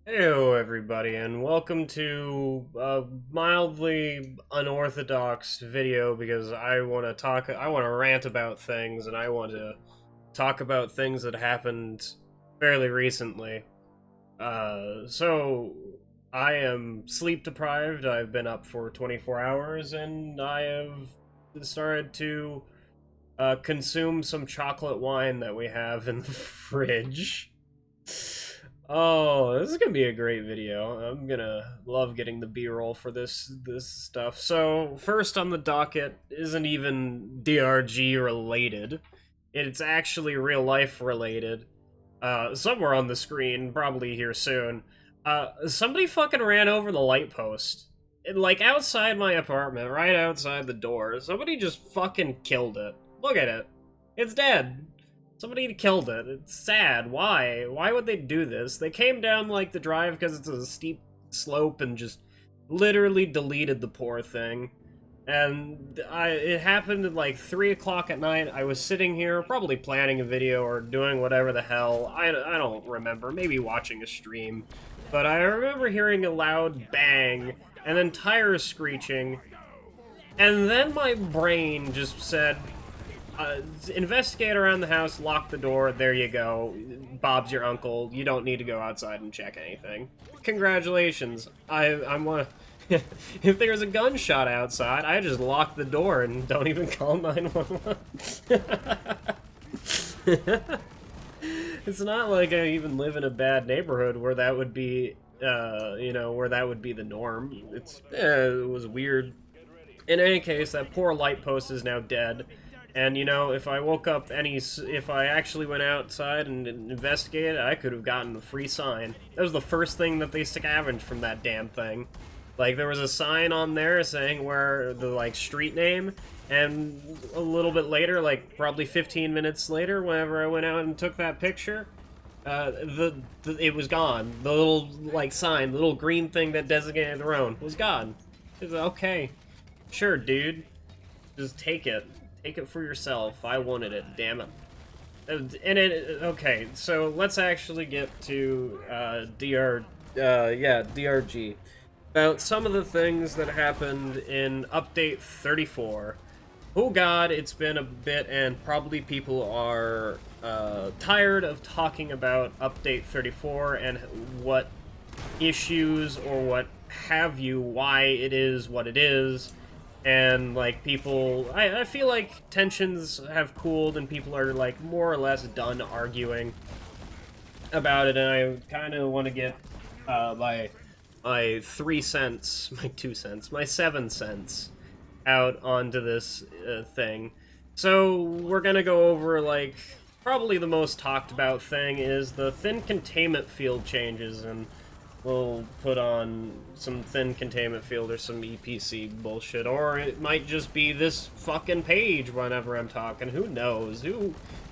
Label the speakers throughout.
Speaker 1: Hello, everybody, and welcome to a mildly unorthodox video because I want to rant about things, and I want to talk about things that happened fairly recently. So I am sleep deprived. I've been up for 24 hours, and I have started to consume some chocolate wine that we have in the fridge. Oh, this is gonna be a great video. I'm gonna love getting the B-roll for this stuff. So, first on the docket isn't even DRG related. It's actually real life related. Somewhere on the screen, probably here soon. Somebody fucking ran over the light post. Like outside my apartment, right outside the door. Somebody just fucking killed it. Look at it. It's dead. Somebody killed it. It's sad. Why? Why would they do this? They came down like the drive because it's a steep slope and just literally deleted the poor thing. And it happened at like 3 o'clock at night. I was sitting here, probably planning a video or doing whatever the hell. I don't remember. Maybe watching a stream. But I remember hearing a loud bang and then tires screeching. And then my brain just said, investigate around the house, lock the door, there you go. Bob's your uncle. You don't need to go outside and check anything. Congratulations. I'm one. If there's a gunshot outside, I just lock the door and don't even call 911. It's not like I even live in a bad neighborhood where that would be, where that would be the norm. It was weird. In any case, that poor light post is now dead. And, if I woke up if I actually went outside and investigated, I could have gotten a free sign. That was the first thing that they scavenged from that damn thing. Like, there was a sign on there saying where the, street name, and a little bit later, probably 15 minutes later, whenever I went out and took that picture, it was gone. The little, sign, the little green thing that designated the road was gone. It was okay. Sure, dude. Just take it. Take it for yourself. I wanted it, damn it. Okay, so let's actually get to, DRG. About some of the things that happened in Update 34. Oh god, it's been a bit, and probably people are, tired of talking about Update 34 and what issues or what have you, why it is what it is. And, people... I feel like tensions have cooled and people are, more or less done arguing about it, and I kind of want to get, my 3 cents, my 2 cents, my 7 cents out onto this, thing. So, we're gonna go over, probably the most talked about thing is the thin containment field changes, and we'll put on some thin containment field or some EPC bullshit, or it might just be this fucking page whenever I'm talking. Who knows?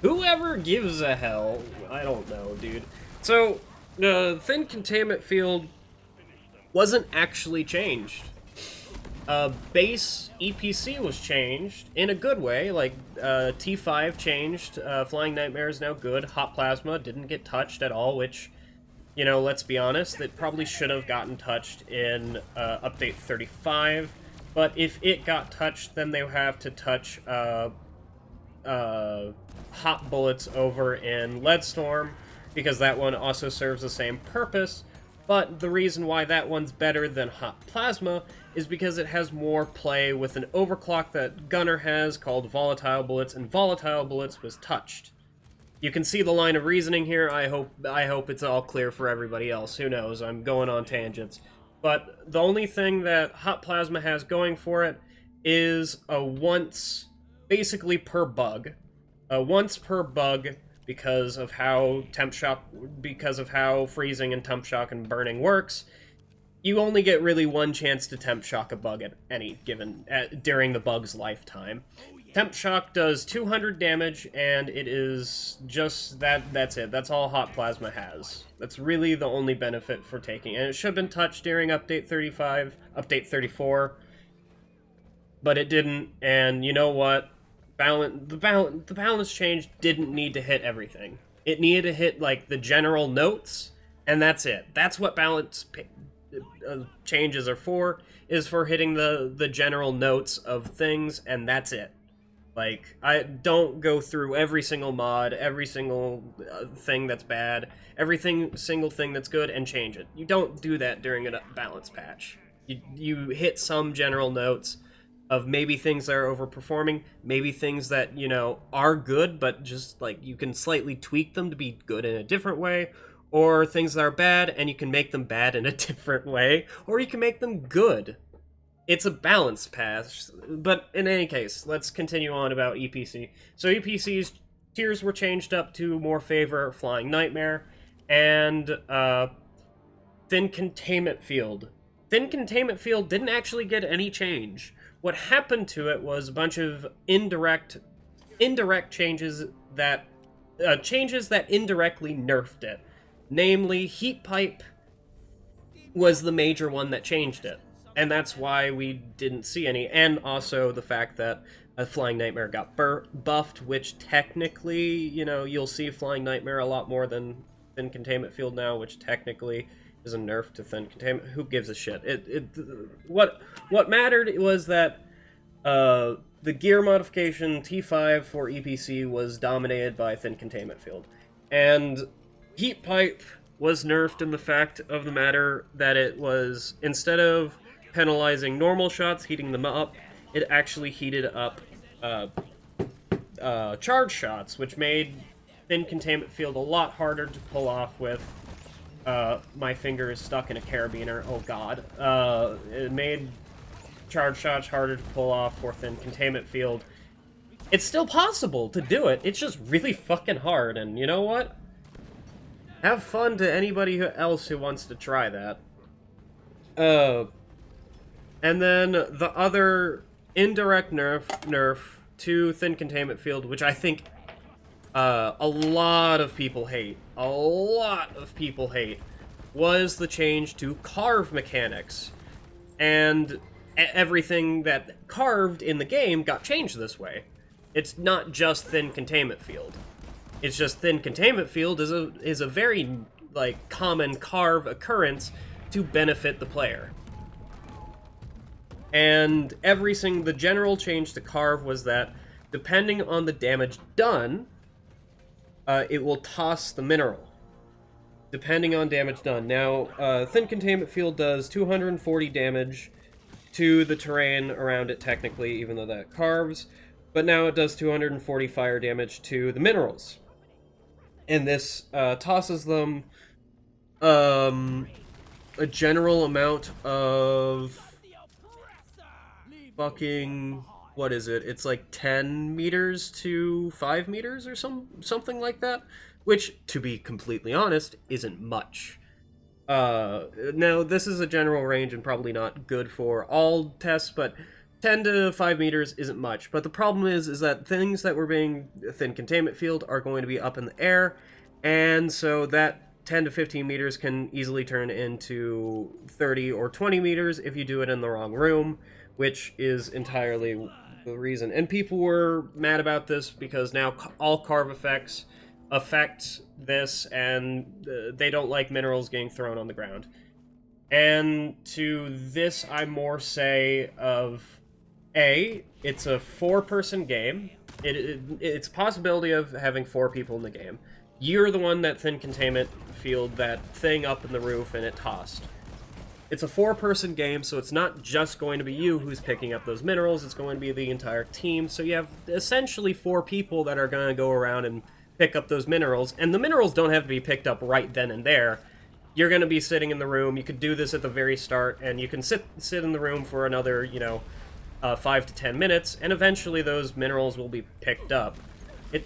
Speaker 1: Whoever gives a hell? I don't know, dude. So, the thin containment field wasn't actually changed. Base EPC was changed in a good way, T5 changed, Flying Nightmare is now good, Hot Plasma didn't get touched at all, which... let's be honest, it probably should have gotten touched in Update 35, but if it got touched, then they would have to touch Hot Bullets over in Leadstorm, because that one also serves the same purpose, but the reason why that one's better than Hot Plasma is because it has more play with an overclock that Gunner has called Volatile Bullets, and Volatile Bullets was touched. You can see the line of reasoning here. I hope it's all clear for everybody else. Who knows? I'm going on tangents. But the only thing that Hot Plasma has going for it is a once, basically per bug. A once per bug because of how because of how freezing and temp shock and burning works. You only get really one chance to temp shock a bug at any given, during the bug's lifetime. Temp Shock does 200 damage, and it is just that's it. That's all Hot Plasma has. That's really the only benefit for taking. And it should have been touched during Update 35, Update 34, but it didn't, and you know what? The balance change didn't need to hit everything. It needed to hit, the general notes, and that's it. That's what balance changes are for, is for hitting the general notes of things, and that's it. Like, I don't go through every single mod, every single thing that's bad, single thing that's good, and change it. You don't do that during a balance patch. You hit some general notes of maybe things that are overperforming, maybe things that, you know, are good, but just, like, you can slightly tweak them to be good in a different way, or things that are bad, and you can make them bad in a different way, or you can make them good. It's a balance patch, but in any case, let's continue on about EPC. So EPC's tiers were changed up to more favor Flying Nightmare, and Thin Containment Field. Thin Containment Field didn't actually get any change. What happened to it was a bunch of indirect changes that indirectly nerfed it. Namely, Heat Pipe was the major one that changed it. And that's why we didn't see any. And also the fact that Flying Nightmare got buffed, which technically, you know, you'll see Flying Nightmare a lot more than Thin Containment Field now, which technically is a nerf to Thin Containment. Who gives a shit? What mattered was that the gear modification T5 for EPC was dominated by Thin Containment Field. And Heat Pipe was nerfed in the fact of the matter that it was, instead of penalizing normal shots, heating them up, it actually heated up charge shots, which made Thin Containment Field a lot harder to pull off with my finger is stuck in a carabiner. Oh god. It made charge shots harder to pull off for Thin Containment Field. It's still possible to do it, it's just really fucking hard, and you know what? Have fun to anybody else who wants to try that. And then the other indirect nerf to Thin Containment Field, which I think a lot of people hate, was the change to carve mechanics. And everything that carved in the game got changed this way. It's not just Thin Containment Field. It's just Thin Containment Field is a very, like, common carve occurrence to benefit the player. And the general change to carve was that, depending on the damage done, it will toss the mineral. Depending on damage done. Now, Thin Containment Field does 240 damage to the terrain around it, technically, even though that carves. But now it does 240 fire damage to the minerals. And this tosses them a general amount of fucking, what is it? It's like 10 meters to 5 meters or something like that, which, to be completely honest, isn't much. Now, this is a general range and probably not good for all tests, but 10 to 5 meters isn't much. But the problem is that things that were being Thin Containment Field are going to be up in the air, and so that 10 to 15 meters can easily turn into 30 or 20 meters if you do it in the wrong room, which is entirely the reason. And people were mad about this because now all carve effects affect this, and they don't like minerals getting thrown on the ground. And to this, I more say of, it's a 4-person game. It's a possibility of having 4 people in the game. You're the one that Thin Containment Field that thing up in the roof and it tossed. It's a 4-person game, so it's not just going to be you who's picking up those minerals, it's going to be the entire team. So you have essentially 4 people that are going to go around and pick up those minerals, and the minerals don't have to be picked up right then and there. You're going to be sitting in the room. You could do this at the very start, and you can sit in the room for another, 5 to 10 minutes, and eventually those minerals will be picked up.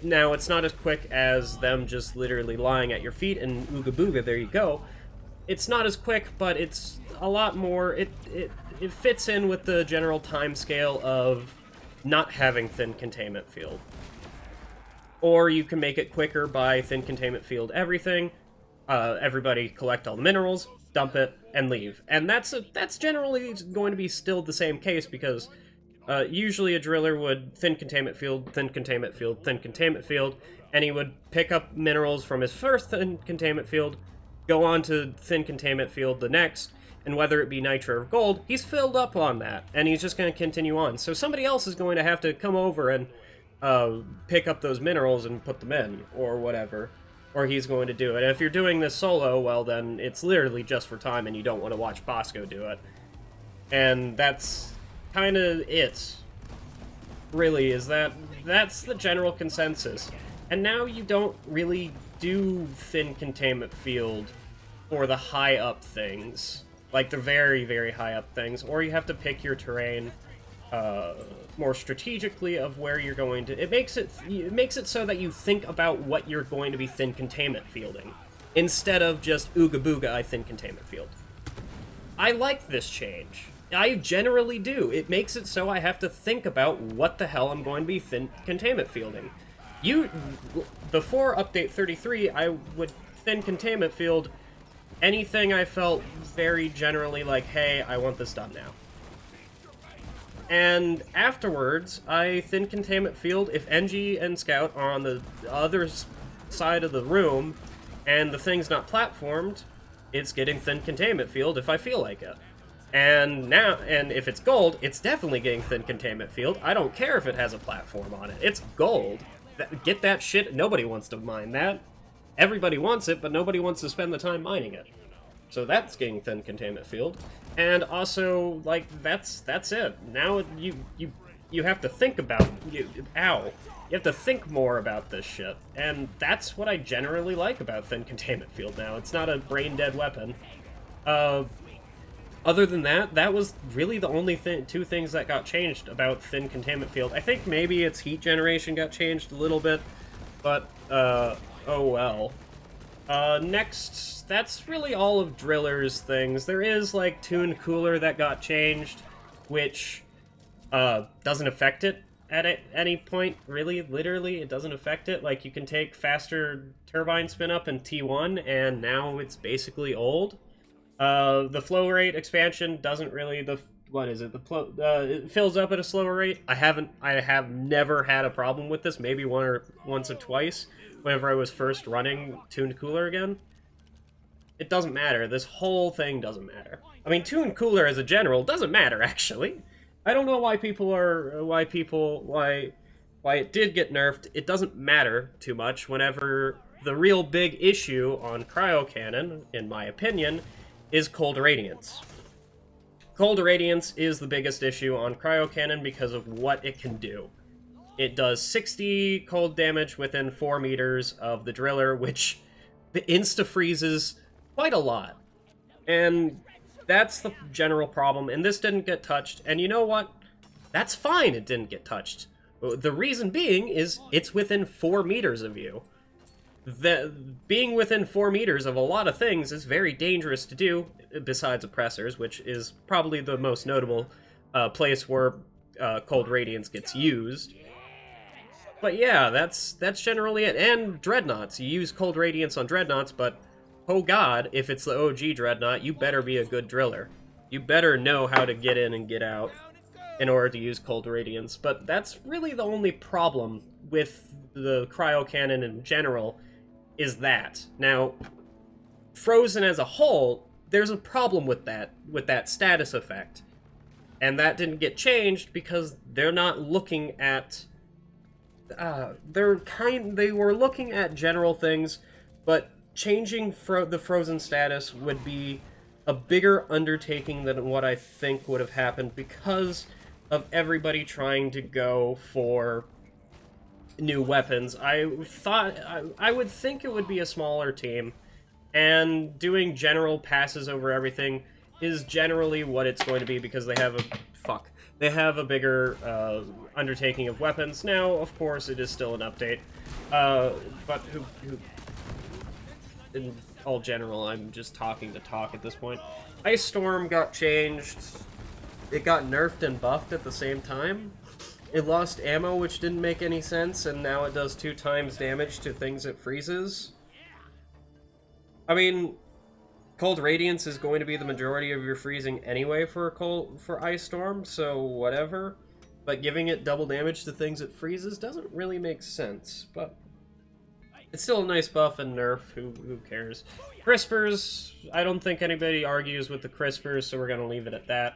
Speaker 1: Now, it's not as quick as them just literally lying at your feet and ooga booga, there you go. It's not as quick, but it's a lot more, it fits in with the general time scale of not having Thin Containment Field. Or you can make it quicker by Thin Containment Field everything, everybody collect all the minerals, dump it, and leave. And that's generally going to be still the same case, because usually a driller would Thin Containment Field, Thin Containment Field, Thin Containment Field, and he would pick up minerals from his first Thin Containment Field, go on to Thin Containment Field the next, and whether it be Nitro or Gold, he's filled up on that, and he's just going to continue on. So somebody else is going to have to come over and pick up those minerals and put them in, or whatever. Or he's going to do it. And if you're doing this solo, well then, it's literally just for time, and you don't want to watch Bosco do it. And that's kind of it. Really, that's the general consensus. And now you don't really do Thin Containment Field for the high up things. Like the very, very high up things. Or you have to pick your terrain more strategically of where you're going to... It makes it so that you think about what you're going to be Thin Containment Fielding, instead of just Ooga Booga, I Thin Containment Field. I like this change. I generally do. It makes it so I have to think about what the hell I'm going to be Thin Containment Fielding. Before Update 33, I would Thin Containment Field anything I felt very generally like, hey, I want this done now. And afterwards, I Thin Containment Field if NG and Scout are on the other side of the room, and the thing's not platformed, it's getting Thin Containment Field if I feel like it. And if it's gold, it's definitely getting Thin Containment Field. I don't care if it has a platform on it. It's gold. Get that shit. Nobody wants to mine that. Everybody wants it, but nobody wants to spend the time mining it. So that's getting Thin Containment Field. And also, like, that's it. Now you have to think about... You have to think more about this shit. And that's what I generally like about Thin Containment Field now. It's not a brain-dead weapon. Other than that, that was really the only two things that got changed about Thin Containment Field. I think maybe its heat generation got changed a little bit, but, oh well. Next, that's really all of Driller's things. There is, like, Tuned Cooler that got changed, which, doesn't affect it at any point, really, literally, it doesn't affect it. Like, you can take faster turbine spin up in T1, and now it's basically old. The flow rate expansion doesn't really, what is it? It fills up at a slower rate. I have never had a problem with this, maybe once or twice, whenever I was first running Tuned Cooler again. It doesn't matter. This whole thing doesn't matter. I mean, Tuned Cooler as a general doesn't matter, actually. I don't know why it did get nerfed. It doesn't matter too much whenever the real big issue on Cryo Cannon, in my opinion, is Cold Radiance. Cold Radiance is the biggest issue on Cryo Cannon because of what it can do. It does 60 cold damage within 4 meters of the Driller, which insta-freezes quite a lot. And that's the general problem, and this didn't get touched, and you know what? That's fine it didn't get touched. The reason being is it's within 4 meters of you. Being within 4 meters of a lot of things is very dangerous to do, besides oppressors, which is probably the most notable place where Cold Radiance gets used. But yeah, that's generally it. And Dreadnoughts. You use Cold Radiance on Dreadnoughts, but oh god, if it's the OG Dreadnought, you better be a good driller. You better know how to get in and get out in order to use Cold Radiance. But that's really the only problem with the Cryo Cannon in general, is that. Now, Frozen as a whole, there's a problem with that status effect. And that didn't get changed because they're not looking at... they were looking at general things, but changing the Frozen status would be a bigger undertaking than what I think would have happened because of everybody trying to go for new weapons. I would think it would be a smaller team, and doing general passes over everything is generally what it's going to be because they have a bigger undertaking of weapons. Now, of course, it is still an update, but in all general, I'm just talking to talk at this point. Ice Storm got changed. It got nerfed and buffed at the same time. It lost ammo, which didn't make any sense, and now it does 2 times damage to things it freezes. I mean, Cold Radiance is going to be the majority of your freezing anyway for Ice Storm, so whatever. But giving it double damage to things it freezes doesn't really make sense, but it's still a nice buff and nerf, who cares? Crispers, I don't think anybody argues with the crispers, so we're going to leave it at that.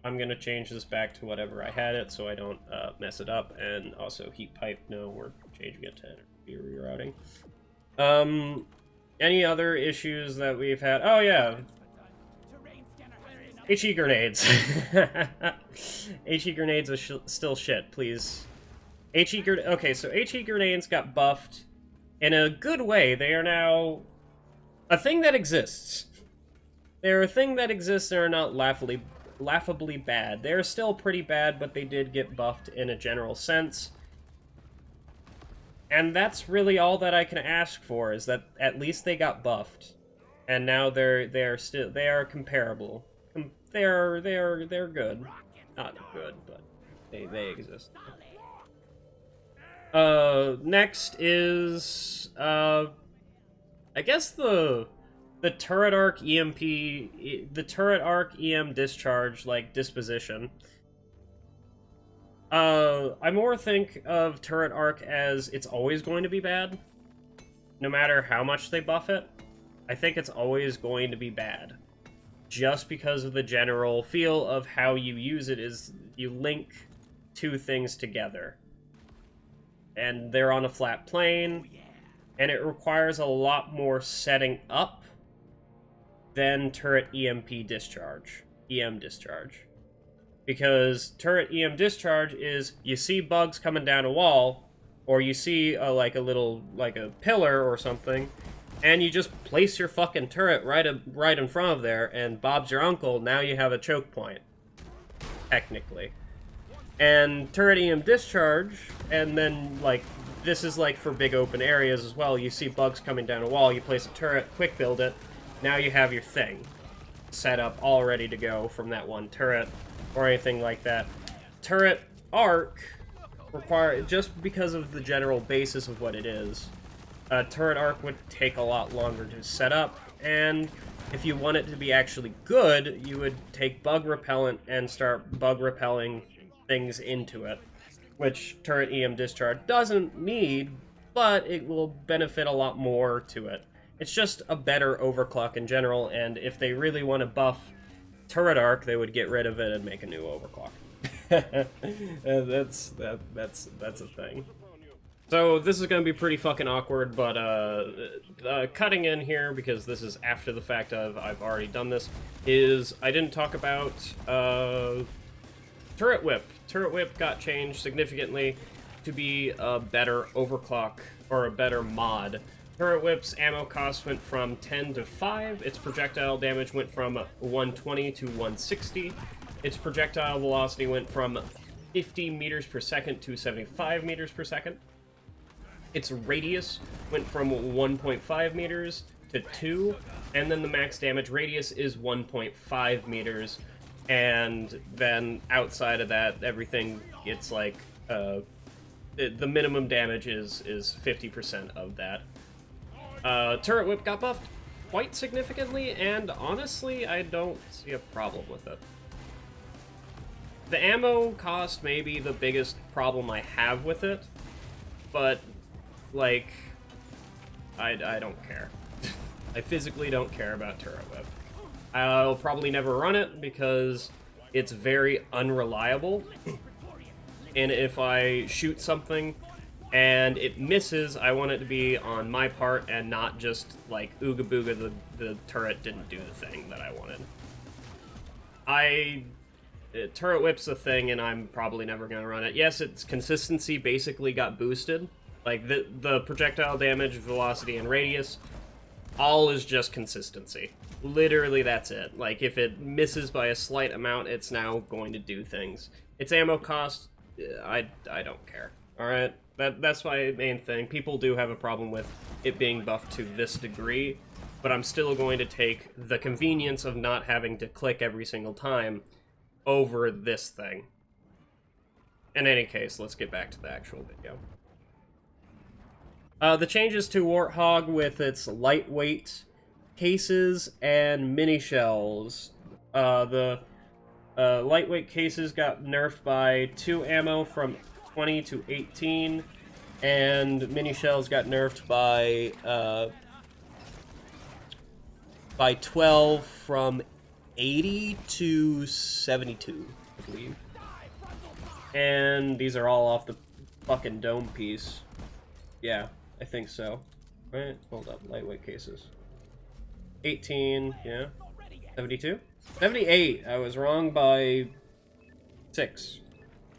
Speaker 1: I'm going to change this back to whatever I had it so I don't mess it up. And also heat pipe, no, we're changing it to energy rerouting. Any other issues that we've had? Oh, yeah. HE grenades. HE grenades are still shit, please. Okay, so HE grenades got buffed in a good way. They are now a thing that exists. They're a thing that exists. They're not laughably bad. They're still pretty bad, but they did get buffed in a general sense. And that's really all that I can ask for, is that at least they got buffed. And now they are comparable. They're good. Not good, but they exist. Next is I guess the turret arc EMP, the turret arc EM discharge, like, disposition. I more think of turret arc as it's always going to be bad, no matter how much they buff it. I think it's always going to be bad, just because of the general feel of how you use it is you link two things together. And they're on a flat plane, and it requires a lot more setting up than turret EMP discharge, EM discharge. Because turret EM discharge is, you see bugs coming down a wall, or you see like a pillar or something, and you just place your fucking turret right in front of there, and Bob's your uncle, now you have a choke point. Technically. And turret EM discharge, and then, like, this is, like, for big open areas as well. You see bugs coming down a wall, you place a turret, quick build it, now you have your thing set up, all ready to go from that one turret, or anything like that. Turret arc just because of the general basis of what it is, turret arc would take a lot longer to set up, and if you want it to be actually good, you would take bug repellent and start bug repelling things into it, which turret EM discharge doesn't need, but it will benefit a lot more to it. It's just a better overclock in general, and if they really want to buff turret arc, they would get rid of it and make a new overclock. That's a thing. So this is going to be pretty fucking awkward, but cutting in here, because this is after the fact of I've already done this, is I didn't talk about Turret Whip. Turret Whip got changed significantly to be a better overclock, or a better mod. Turret Whip's ammo cost went from 10 to 5, its projectile damage went from 120 to 160, its projectile velocity went from 50 meters per second to 75 meters per second, its radius went from 1.5 meters to 2, and then the max damage radius is 1.5 meters, and then outside of that, everything gets like, the minimum damage is 50% of that. Turret Whip got buffed quite significantly, and honestly, I don't see a problem with it. The ammo cost may be the biggest problem I have with it, but, like, I don't care. I physically don't care about Turret Whip. I'll probably never run it because it's very unreliable, and if I shoot something and it misses, I want it to be on my part and not just like ooga booga the turret didn't do the thing that I wanted. Turret Whip's a thing, and I'm probably never going to run it. Yes, its consistency basically got boosted. Like, the projectile damage, velocity, and radius, all is just consistency. Literally, that's it. Like, if it misses by a slight amount, it's now going to do things. Its ammo cost, I don't care. Alright? That's my main thing. People do have a problem with it being buffed to this degree, but I'm still going to take the convenience of not having to click every single time over this thing. In any case, let's get back to the actual video. The changes to Warthog with its lightweight cases and mini shells. The lightweight cases got nerfed by 2 ammo from 20 to 18, and mini shells got nerfed by by 12 from 80 to 72, I believe. And these are all off the fucking dome piece. Yeah, I think so. Right, hold up, lightweight cases. 18, yeah. 72? 78, I was wrong by 6.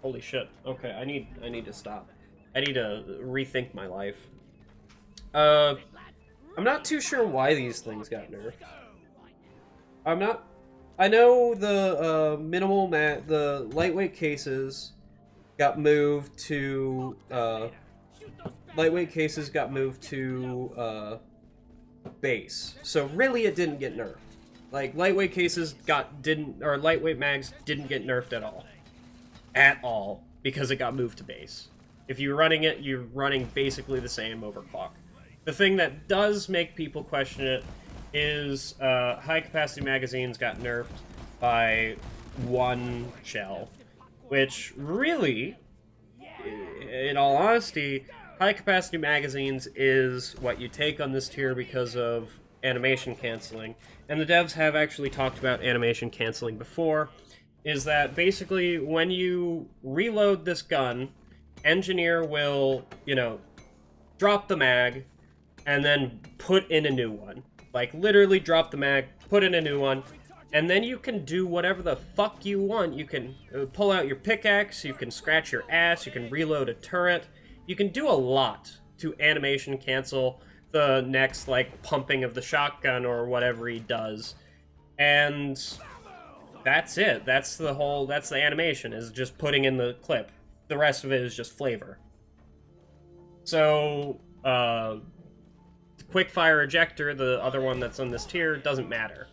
Speaker 1: Holy shit. Okay, I need to stop. I need to rethink my life. I'm not too sure why these things got nerfed. I know the the lightweight cases got moved to base. So really it didn't get nerfed. Like lightweight cases lightweight mags didn't get nerfed at all. At all, because it got moved to base. If you're running it, you're running basically the same overclock. The thing that does make people question it is high-capacity magazines got nerfed by 1 shell, which really, in all honesty, high-capacity magazines is what you take on this tier because of animation canceling. And the devs have actually talked about animation canceling before, is that basically when you reload this gun, engineer will, drop the mag and then put in a new one. Like, literally drop the mag, put in a new one, and then you can do whatever the fuck you want. You can pull out your pickaxe, you can scratch your ass, you can reload a turret. You can do a lot to animation cancel the next, like, pumping of the shotgun or whatever he does. And that's it. That's the animation, is just putting in the clip. The rest of it is just flavor. So, quick-fire ejector, the other one that's on this tier, doesn't matter.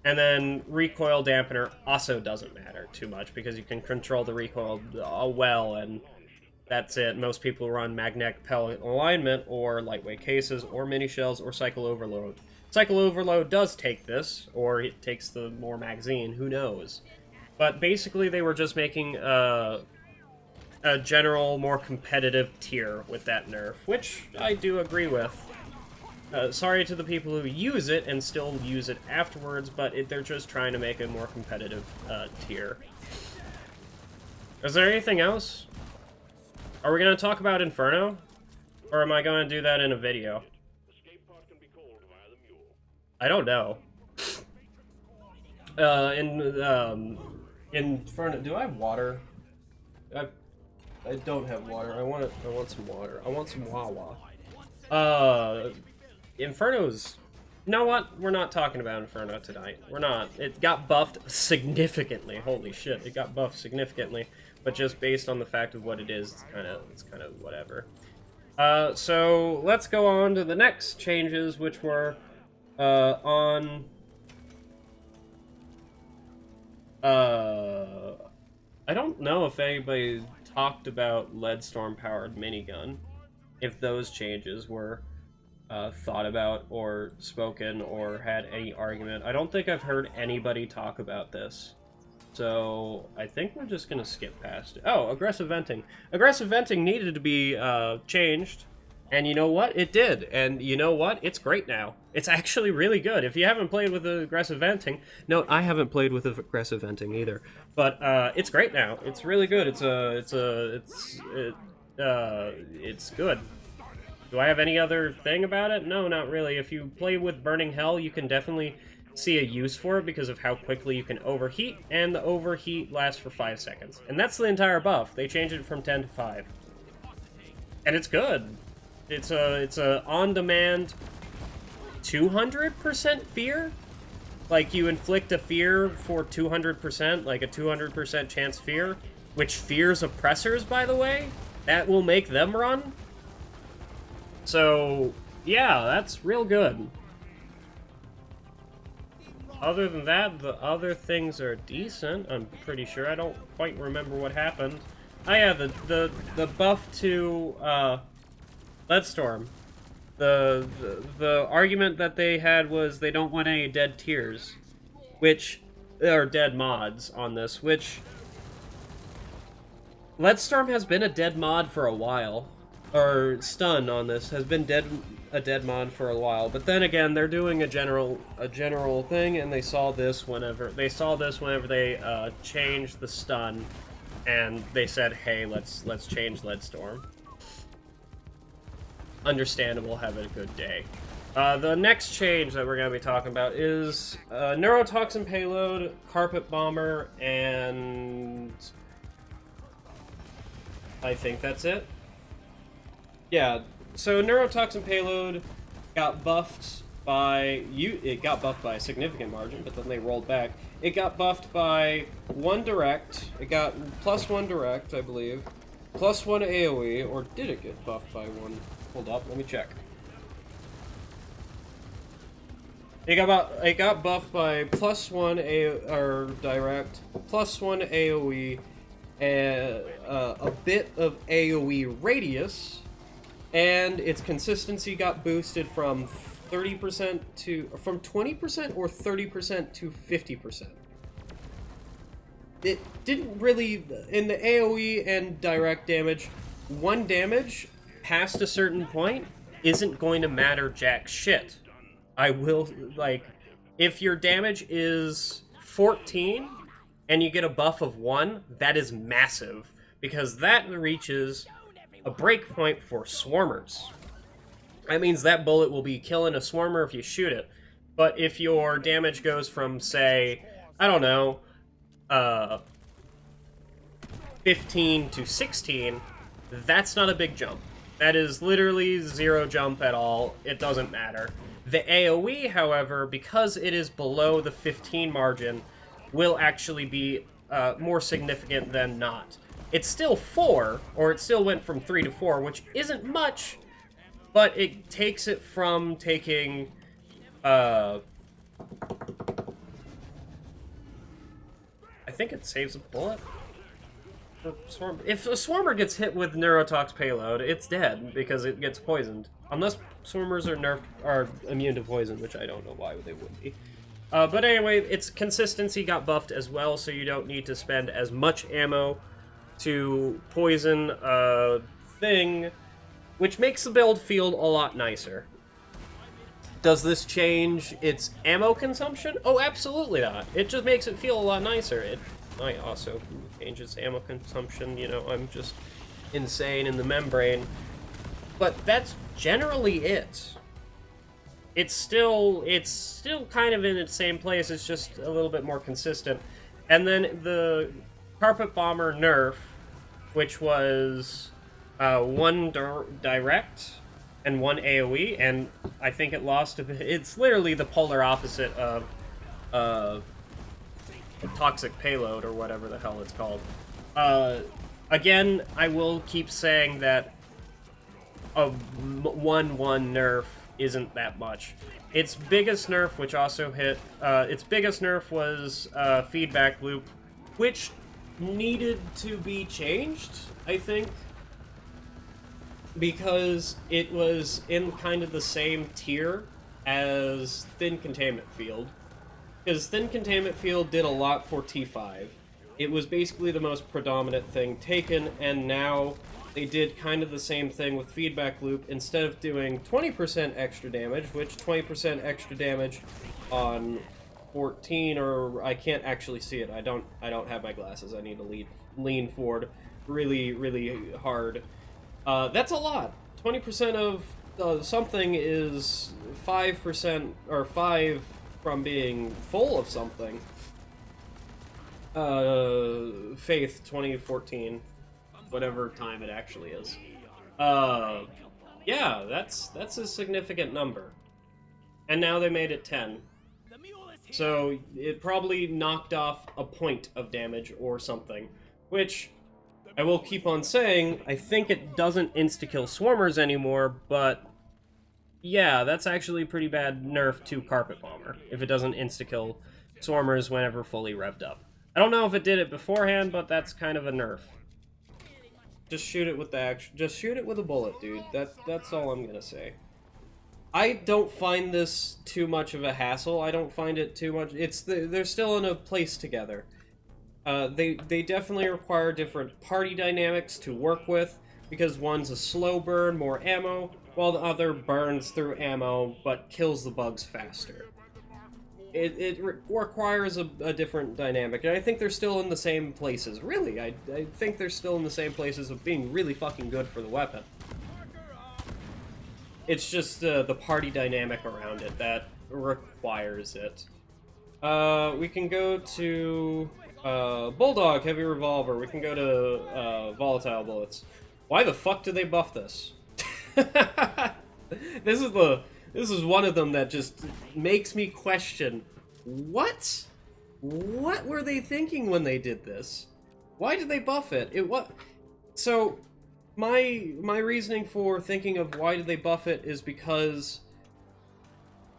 Speaker 1: And then recoil dampener also doesn't matter too much, because you can control the recoil well, and that's it. Most people run magnetic pellet alignment, or lightweight cases, or mini shells, or cycle overload. Cycle overload does take this, or it takes the more magazine, who knows. But basically they were just making a general, more competitive tier with that nerf, which I do agree with. Sorry to the people who use it and still use it afterwards, but they're just trying to make a more competitive tier. Is there anything else? Are we going to talk about Inferno? Or am I going to do that in a video? I don't know. Inferno, do I have water? I don't have water. I want some water. I want some Wawa. Inferno's... You know what? We're not talking about Inferno tonight. We're not. It got buffed significantly. Holy shit, it got buffed significantly. But just based on the fact of what it is, it's kind of whatever. So let's go on to the next changes, which were on... I don't know if anybody talked about Leadstorm-powered minigun, if those changes were thought about or spoken or had any argument. I don't think I've heard anybody talk about this. So I think we're just going to skip past it. Oh, aggressive venting. Aggressive venting needed to be changed. And you know what? It did. And you know what? It's great now. It's actually really good. If you haven't played with aggressive venting... No, I haven't played with aggressive venting either. But it's great now. It's really good. It's good. Do I have any other thing about it? No, not really. If you play with Burning Hell, you can definitely see a use for it because of how quickly you can overheat, and the overheat lasts for 5 seconds. And that's the entire buff. They changed it from 10 to 5. And it's good. It's a on-demand 200% fear? Like, you inflict a fear for 200%, like a 200% chance fear, which fears oppressors, by the way. That will make them run. So, yeah, that's real good. Other than that, the other things are decent, I'm pretty sure. I don't quite remember what happened. Oh yeah, the buff to Leadstorm. The argument that they had was they don't want any dead tiers, or dead mods on this, which Leadstorm has been a dead mod for a while. or stun on this has been a dead mod for a while. But then again, they're doing a general thing, and they saw this whenever they changed the stun, and they said, "Hey, let's change Lead Storm." Understandable, have a good day. The next change that we're going to be talking about is Neurotoxin Payload, Carpet Bomber, and I think that's it. Yeah, so Neurotoxin Payload got buffed by it got buffed by a significant margin, but then they rolled back. It got buffed by 1 direct. It got +1 direct, I believe. +1 AoE, or did it get buffed by 1? Hold up, let me check. It got buffed by +1 direct, +1 AoE, a bit of AoE radius, and its consistency got boosted from 30% from 20% or 30% to 50%. It didn't really, in the AoE and direct damage, 1 damage past a certain point isn't going to matter jack shit. I will, like, if your damage is 14 and you get a buff of 1, that is massive, because that reaches a breakpoint for swarmers. That means that bullet will be killing a swarmer if you shoot it. But if your damage goes from, say, I don't know, 15 to 16, that's not a big jump. That is literally 0 jump at all. It doesn't matter. The AoE, however, because it is below the 15 margin, will actually be more significant than not. It's still 4, or it still went from 3 to 4, which isn't much, but it takes it from taking, I think it saves a bullet. If a swarmer gets hit with Neurotox Payload, it's dead because it gets poisoned. Unless swarmers are immune to poison, which I don't know why they would be. But anyway, its consistency got buffed as well, so you don't need to spend as much ammo to poison a thing, which makes the build feel a lot nicer. Does this change its ammo consumption? Oh, absolutely not. It just makes it feel a lot nicer. It might also change its ammo consumption, you know, I'm just insane in the membrane. But that's generally it. It's still kind of in its same place, it's just a little bit more consistent. And then the Carpet Bomber nerf, which was 1 direct and 1 AoE, and I think it lost a bit. It's literally the polar opposite of Toxic Payload, or whatever the hell it's called. Again, I will keep saying that a 1-1 nerf isn't that much. Its biggest nerf, which also hit, its biggest nerf was Feedback Loop, which needed to be changed, I think, because it was in kind of the same tier as Thin Containment Field. Because Thin Containment Field did a lot for T5. It was basically the most predominant thing taken, and now they did kind of the same thing with Feedback Loop. Instead of doing 20% extra damage, which 20% extra damage on 14, or I can't actually see it. I don't have my glasses. I need to lean forward really, really hard. That's a lot. 20% of something is 5%, or 5 from being full of something. Faith 2014, whatever time it actually is. Yeah, that's a significant number. And now they made it 10. So it probably knocked off a point of damage or something, which I will keep on saying, I think it doesn't insta-kill swarmers anymore, but yeah, that's actually a pretty bad nerf to Carpet Bomber, if it doesn't insta-kill swarmers whenever fully revved up. I don't know if it did it beforehand, but that's kind of a nerf. Just shoot it with just shoot it with a bullet, dude. That's all I'm gonna say. I don't find this too much of a hassle. I don't find it too much. They're still in a place together. They definitely require different party dynamics to work with, because one's a slow burn, more ammo, while the other burns through ammo but kills the bugs faster. It requires a different dynamic, and I think they're still in the same places. Really, I think they're still in the same places of being really fucking good for the weapon. It's just the party dynamic around it that requires it. We can go to Bulldog Heavy Revolver. We can go to Volatile Bullets. Why the fuck did they buff this? This is one of them that just makes me question what were they thinking when they did this? Why did they buff it? So my reasoning for thinking of why did they buff it is because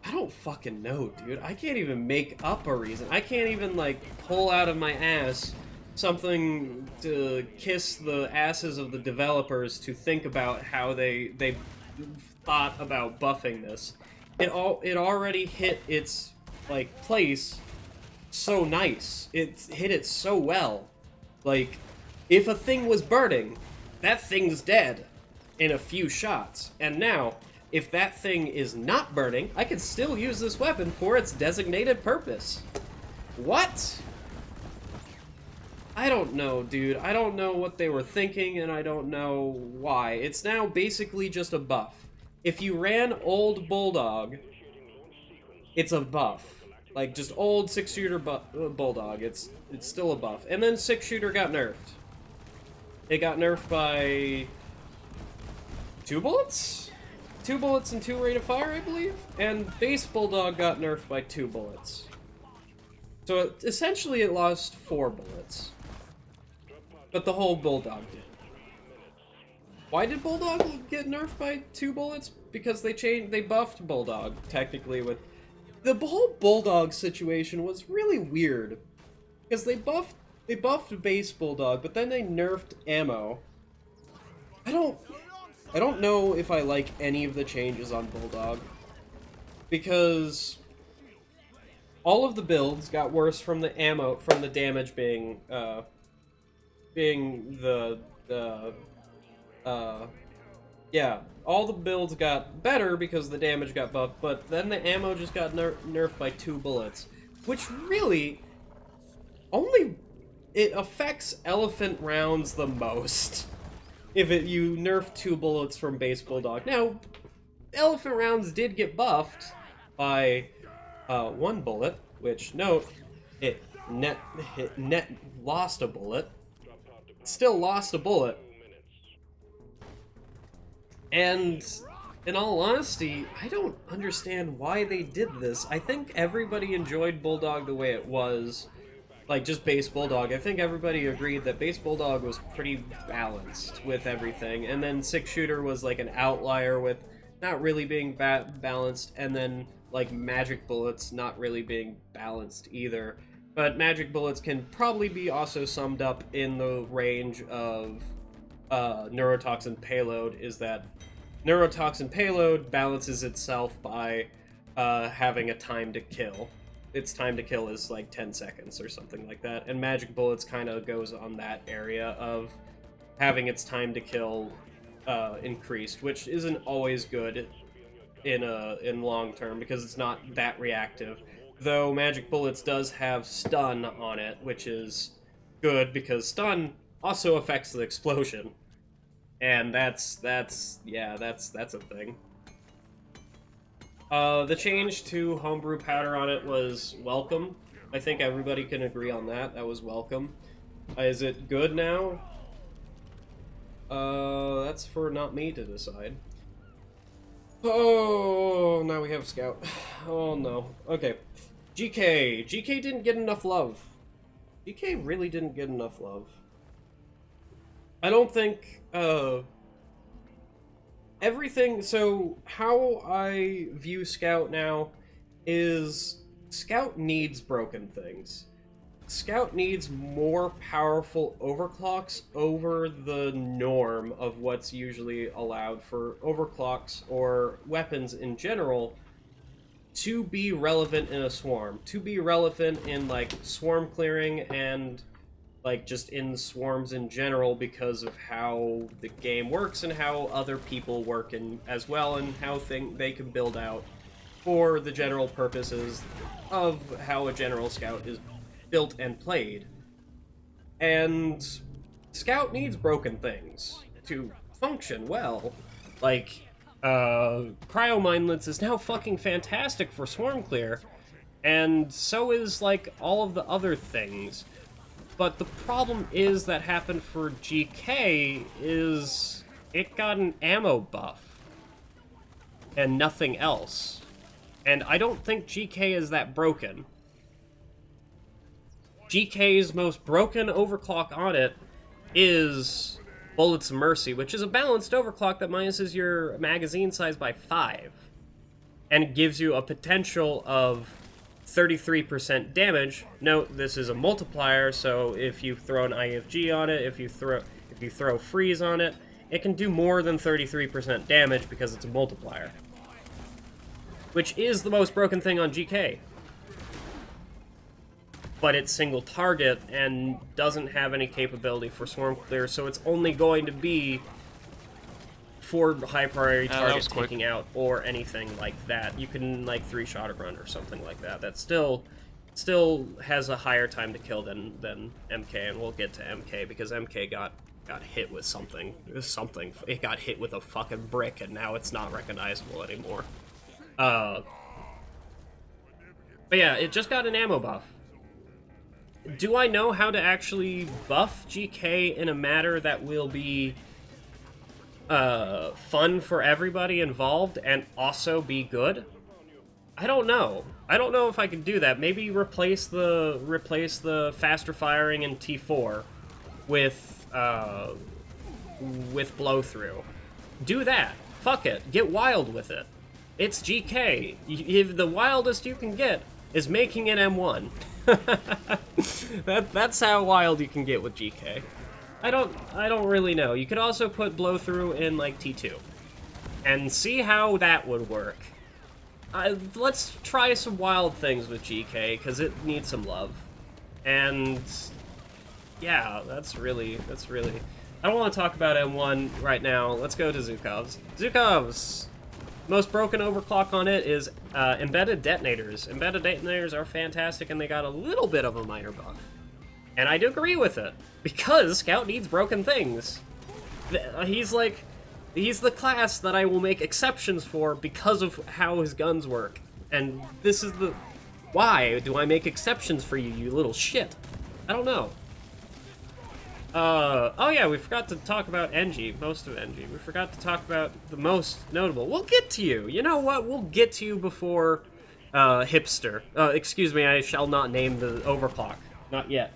Speaker 1: I don't fucking know, dude. I can't even make up a reason. I can't even, like, pull out of my ass something to kiss the asses of the developers to think about how they thought about buffing this. It already hit its, like, place so nice. It hit it so well. Like, if a thing was burning, that thing's dead in a few shots. And now, if that thing is not burning, I can still use this weapon for its designated purpose. What? I don't know, dude. I don't know what they were thinking, and I don't know why. It's now basically just a buff. If you ran old Bulldog, it's a buff. Like, just old 6-shooter Bulldog, it's still a buff. And then 6-shooter got nerfed. It got nerfed by 2 bullets? 2 bullets and 2 rate of fire, I believe? And base Bulldog got nerfed by 2 bullets. So essentially it lost 4 bullets. But the whole Bulldog did. Why did Bulldog get nerfed by 2 bullets? Because they buffed Bulldog, technically, with... The whole Bulldog situation was really weird. Because they buffed base Bulldog, but then they nerfed ammo. I don't know if I like any of the changes on Bulldog. Because all of the builds got worse from the ammo, from the damage being yeah, all the builds got better because the damage got buffed, but then the ammo just got nerfed by 2 bullets. Which really, it affects elephant rounds the most. If you nerf 2 bullets from base Bulldog. Now, elephant rounds did get buffed by 1 bullet, which, note, it net lost a bullet. Still lost a bullet. And, in all honesty, I don't understand why they did this. I think everybody enjoyed Bulldog the way it was. Like, just base Bulldog. I think everybody agreed that base Bulldog was pretty balanced with everything. And then 6-shooter was, like, an outlier with not really being balanced. And then, like, magic bullets not really being balanced either. But magic bullets can probably be also summed up in the range of neurotoxin payload, is that neurotoxin payload balances itself by having a time to kill. Its time to kill is like 10 seconds or something like that, and magic bullets kind of goes on that area of having its time to kill increased, which isn't always good in long term because it's not that reactive. Though magic bullets does have stun on it, which is good because stun also affects the explosion, and that's a thing. The change to homebrew powder on it was welcome. I think everybody can agree on that. That was welcome. Is it good now? That's for not me to decide. Oh, now we have Scout. Oh no. Okay. GK. GK didn't get enough love. GK really didn't get enough love. I don't think, everything, so how I view Scout now is Scout needs broken things. Scout needs more powerful overclocks over the norm of what's usually allowed for overclocks or weapons in general to be relevant in a swarm. To be relevant in, like, swarm clearing and, like just in swarms in general because of how the game works and how other people work and as well, and how they can build out for the general purposes of how a general scout is built and played. And scout needs broken things to function well. Like, cryo minelets is now fucking fantastic for swarm clear, and so is like all of the other things. But the problem is that happened for GK is it got an ammo buff and nothing else. And I don't think GK is that broken. GK's most broken overclock on it is Bullets of Mercy, which is a balanced overclock that minuses your magazine size by 5 and gives you a potential of 33% damage. Note, this is a multiplier, so if you throw an IFG on it, if you throw freeze on it, it can do more than 33% damage because it's a multiplier. Which is the most broken thing on GK. But it's single target and doesn't have any capability for swarm clear, so it's only going to be for high priority target taking out or anything like that. You can like 3-shot a run or something like that. That still has a higher time to kill than MK, and we'll get to MK because MK got hit with something. It got hit with a fucking brick, and now it's not recognizable anymore. But yeah, it just got an ammo buff. Do I know how to actually buff GK in a manner that will be fun for everybody involved and also be good? I don't know. I don't know if I can do that. Maybe replace the faster firing in T4 with blow through. Do that. Fuck it. Get wild with it. It's GK. If the wildest you can get is making an M1. That's how wild you can get with GK. I don't really know. You could also put blow through in like T2 and see how that would work. Let's try some wild things with GK because it needs some love. And yeah, that's really. I don't want to talk about M1 right now. Let's go to Zhukov's. Zhukov's most broken overclock on it is embedded detonators. Embedded detonators are fantastic, and they got a little bit of a minor buff. And I do agree with it, because Scout needs broken things. He's the class that I will make exceptions for because of how his guns work. And this is the... Why do I make exceptions for you, you little shit? I don't know. Oh yeah, we forgot to talk about NG, most of NG. We forgot to talk about the most notable. We'll get to you. You know what? We'll get to you before Hipster. Excuse me, I shall not name the overclock. Not yet.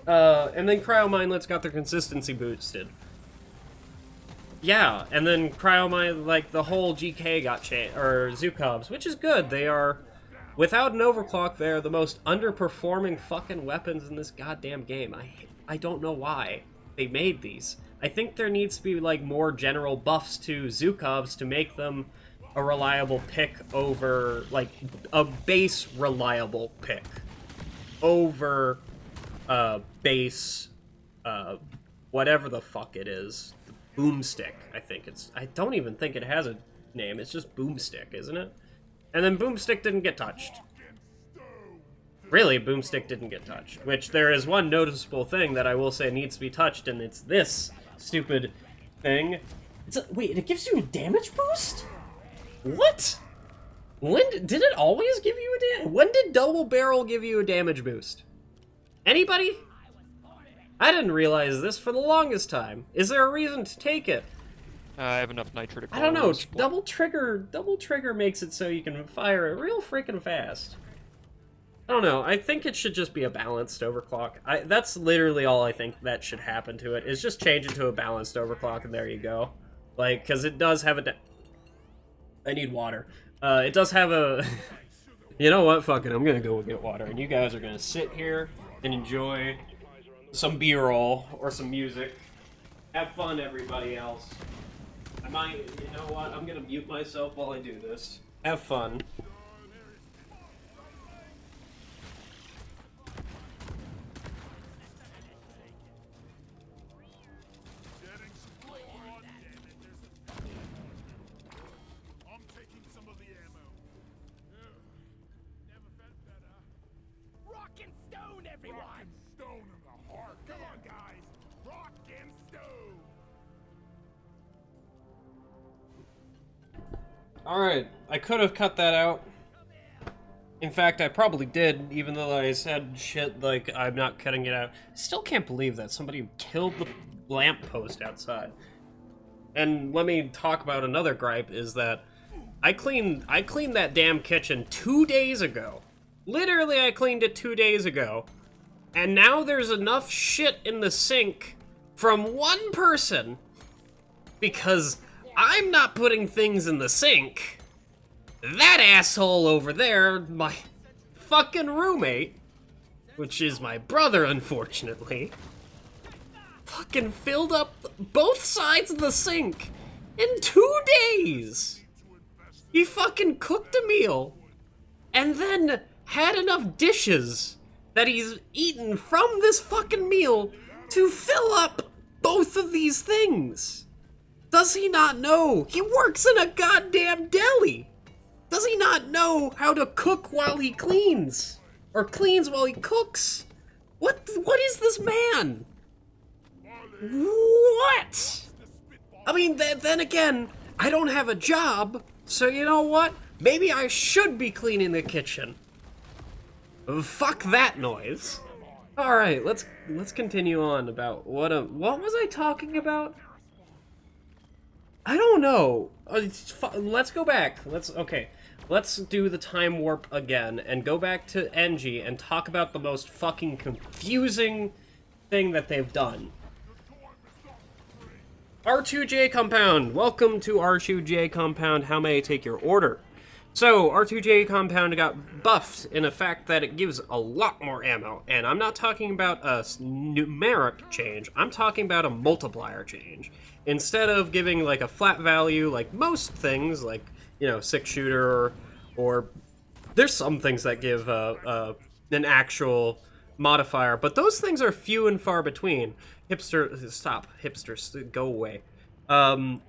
Speaker 1: And then Cryo Minelets got their consistency boosted. Yeah, and then Cryo Mine, like, the whole GK got changed, or Zhukov's, which is good. They are, without an overclock, they are the most underperforming fucking weapons in this goddamn game. I don't know why they made these. I think there needs to be, like, more general buffs to Zhukov's to make them a reliable pick over, like, a base reliable pick over base, whatever the fuck it is. Boomstick, I think it's... I don't even think it has a name. It's just Boomstick, isn't it? And then Boomstick didn't get touched. Really, Boomstick didn't get touched. Which, there is one noticeable thing that I will say needs to be touched, and it's this stupid thing. Wait, it gives you a damage boost? What? Did it always give you a damage? When did Double Barrel give you a damage boost? Anybody? I didn't realize this for the longest time. Is there a reason to take it?
Speaker 2: I have enough nitro to call.
Speaker 1: I don't know. Double trigger makes it so you can fire it real freaking fast. I don't know. I think it should just be a balanced overclock. That's literally all I think that should happen to it, is just change it to a balanced overclock, and there you go. Like, because it does have a... I need water. It does have a... You know what? Fuck it. I'm gonna go get water, and you guys are gonna sit here and enjoy some B-roll or some music. Have fun, everybody else. You know what? I'm gonna mute myself while I do this. Have fun.
Speaker 3: stone, everyone! Rock and stone in the heart. Come on, guys. Rock and stone.
Speaker 1: Alright, I could have cut that out. In fact, I probably did, even though I said shit like I'm not cutting it out. I still can't believe that somebody killed the lamppost outside. And let me talk about another gripe, is that I cleaned that damn kitchen 2 days ago. Literally, I cleaned it 2 days ago. And now there's enough shit in the sink from one person because I'm not putting things in the sink. That asshole over there, my fucking roommate, which is my brother, unfortunately, fucking filled up both sides of the sink in 2 days. He fucking cooked a meal and then had enough dishes that he's eaten from this fucking meal to fill up both of these things. Does he not know? He works in a goddamn deli. Does he not know how to cook while he cleans? Or cleans while he cooks? What is this man? What? I mean, then again, I don't have a job, so you know what? Maybe I should be cleaning the kitchen. Fuck that noise. Alright, let's continue on about what was I talking about? I don't know. Let's go back. Let's do the time warp again and go back to NG and talk about the most fucking confusing thing that they've done. R2J Compound. Welcome to R2J Compound. How may I take your order? So, R2J Compound got buffed in the fact that it gives a lot more ammo. And I'm not talking about a numeric change. I'm talking about a multiplier change. Instead of giving, like, a flat value, like most things, like, you know, 6-shooter, or there's some things that give an actual modifier, but those things are few and far between. Stop. Hipsters, go away. But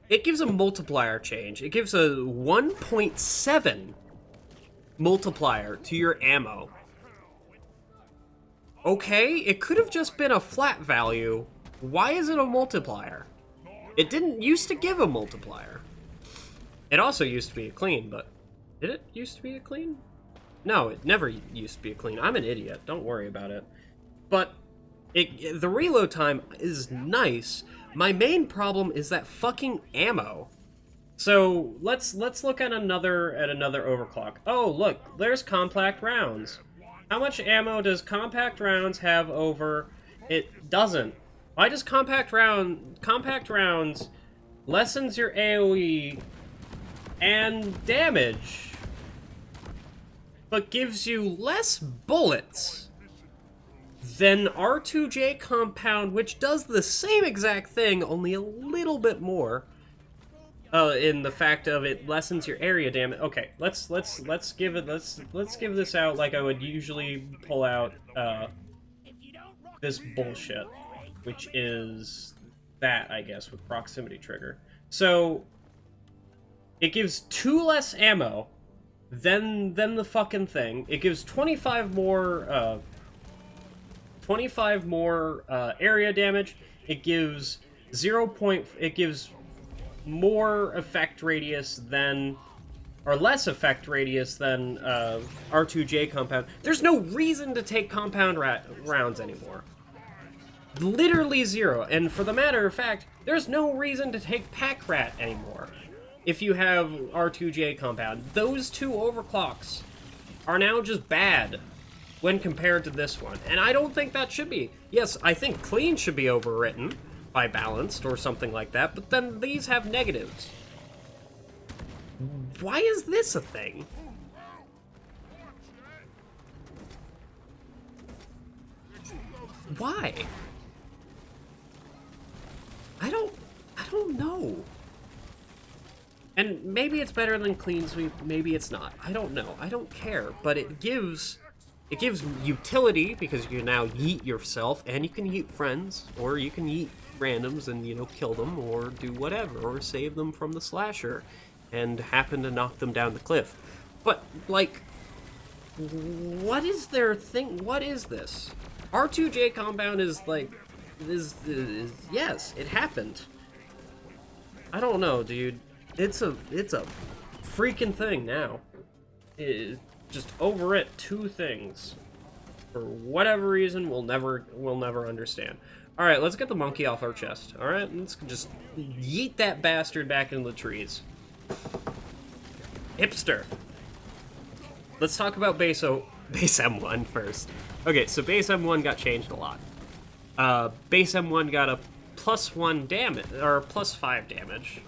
Speaker 1: it gives a multiplier change. It gives a 1.7 multiplier to your ammo. Okay, it could have just been a flat value. Why is it a multiplier? It didn't used to give a multiplier. It also used to be a clean, but did it used to be a clean? No, it never used to be a clean. I'm an idiot. Don't worry about it. But the reload time is nice. My main problem is that fucking ammo. So let's look at another overclock. Oh, look, there's compact rounds. How much ammo does compact rounds have over? It doesn't. Why does compact rounds lessens your AoE and damage, but gives you less bullets than R2J Compound, which does the same exact thing, only a little bit more. In the fact of it lessens your area damage. Okay, let's give this out like I would usually pull out this bullshit, which is that, I guess, with proximity trigger. So it gives 2 less ammo than the fucking thing. It gives 25 more area damage. It gives it gives more effect radius than, or less effect radius than R2J Compound. There's no reason to take compound rounds anymore. Literally zero. And for the matter of fact, there's no reason to take Pack Rat anymore if you have R2J Compound. Those two overclocks are now just bad when compared to this one. And I don't think that should be. Yes, I think clean should be overwritten by balanced or something like that, but then these have negatives. Why is this a thing? Why? I don't know. And maybe it's better than clean sweep, maybe it's not. I don't know. I don't care, but it gives utility because you can now yeet yourself, and you can yeet friends, or you can yeet randoms and, you know, kill them or do whatever, or save them from the slasher and happen to knock them down the cliff. But, like, what is their thing? What is this? R2J compound is like, is yes, it happened. I don't know, dude. It's a freaking thing now. Just over it, two things. For whatever reason, we'll never understand. All right, let's get the monkey off our chest. All right, let's just yeet that bastard back into the trees. Hipster. Let's talk about base M1 first. Okay, so base M1 got changed a lot. Base M1 got a +1 damage, or +5 damage,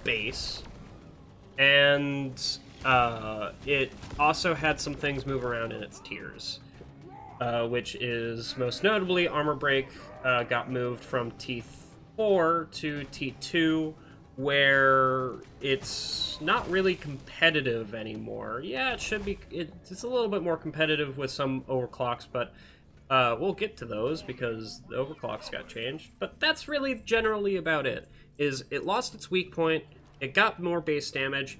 Speaker 1: base. And it also had some things move around in its tiers. Which is most notably Armor Break got moved from T4 to T2, where it's not really competitive anymore. Yeah, it should be. It's a little bit more competitive with some overclocks, but we'll get to those because the overclocks got changed. But that's really generally about it. Is it lost its weak point, it got more base damage,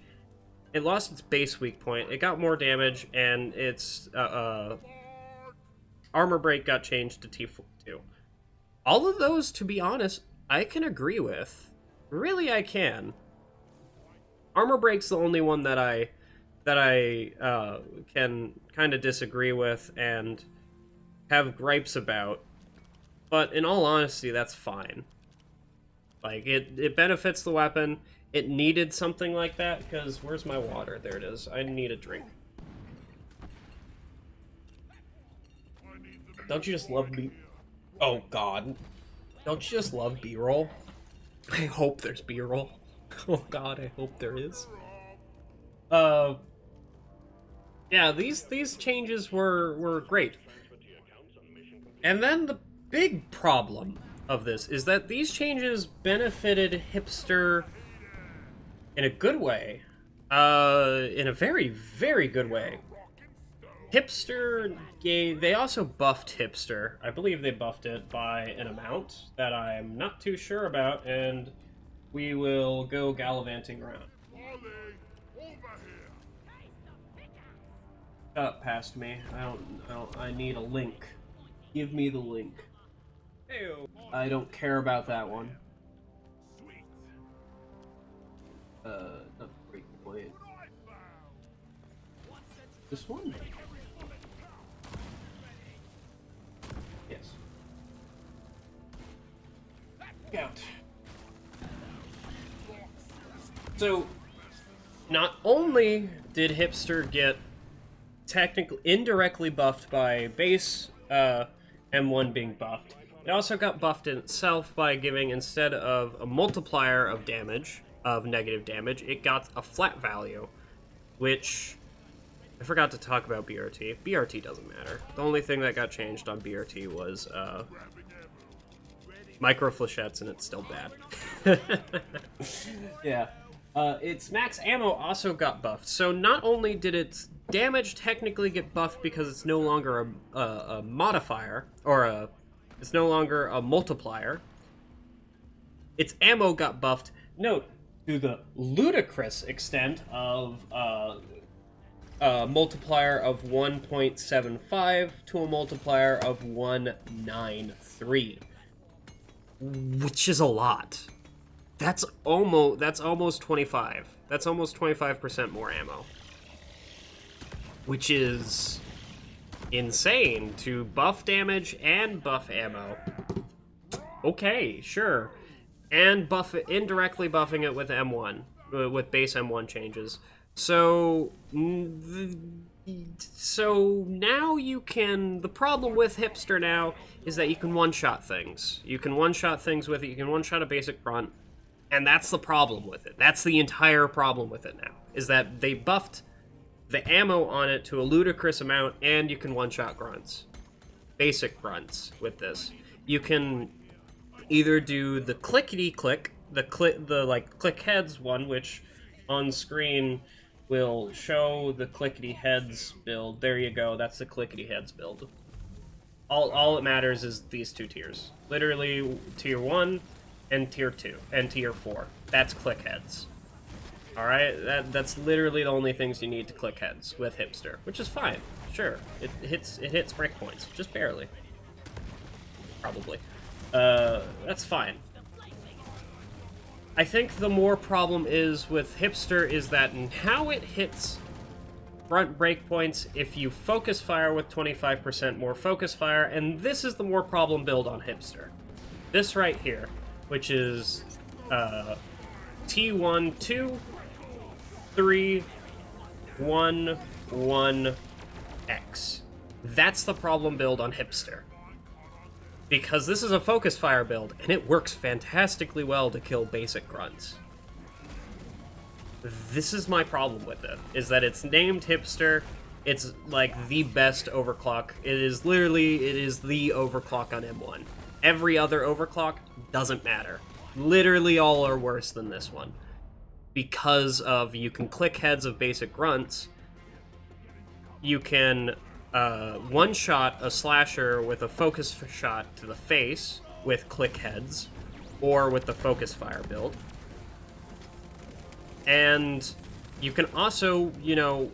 Speaker 1: it lost its base weak point, it got more damage, and its Armor Break got changed to T2. All of those, to be honest, I can agree with. Really, I can. Armor Break's the only one that I can kind of disagree with and have gripes about. But in all honesty, that's fine. Like, it benefits the weapon. It needed something like that, because where's my water? There it is. I need a drink. Don't you just love B... Oh, God. Don't you just love B-roll? I hope there's B-roll. Oh, God, I hope there is. Yeah, these changes were great. And then the big problem of this is that these changes benefited Hipster in a good way. In a very, very good way. Hipster they also buffed Hipster. I believe they buffed it by an amount that I'm not too sure about, and we will go gallivanting around. Shut up past me. I need a link. Give me the link. I don't care about that one. Not break point. This one? Yes. Out. So, not only did Hipster get indirectly buffed by base M1 being buffed, it also got buffed in itself by giving, instead of a multiplier of damage, of negative damage, it got a flat value, which I forgot to talk about BRT. BRT doesn't matter. The only thing that got changed on BRT was micro flechettes, and it's still bad. Yeah. Its max ammo also got buffed. So not only did its damage technically get buffed because it's no longer a modifier, or it's no longer a multiplier, its ammo got buffed. Note, to the ludicrous extent of a multiplier of 1.75 to a multiplier of 193, which is a lot. That's almost 25. That's almost 25% more ammo, which is insane to buff damage and buff ammo. Okay, sure. And buff it, indirectly buffing it with M1, with base M1 changes. So now you can... The problem with Hipster now is that you can one-shot things. You can one-shot things with it. You can one-shot a basic grunt. And that's the problem with it. That's the entire problem with it now, is that they buffed the ammo on it to a ludicrous amount, and you can one-shot grunts. Basic grunts with this. You can either do the clickety-click, the click heads one, which on screen will show the clickety heads build. There you go, that's the clickety heads build. All it matters is these two tiers. Literally, tier 1 and tier 2 and tier 4. That's click heads. Alright, that's literally the only things you need to click heads with Hipster, which is fine. sure. It hits breakpoints, just barely. Probably. That's fine. I think the more problem is with Hipster is that how it hits front breakpoints if you focus fire with 25% more focus fire, and this is the more problem build on Hipster. This right here, which is T1, 2, 3, 1, 1, X. That's the problem build on Hipster. Because this is a focus fire build, and it works fantastically well to kill basic grunts. This is my problem with it, is that it's named Hipster. It's like the best overclock. It is the overclock on M1. Every other overclock doesn't matter. Literally all are worse than this one. Because of, you can click heads of basic grunts, you can one-shot a slasher with a focus shot to the face with click heads, or with the focus fire build. And you can also, you know,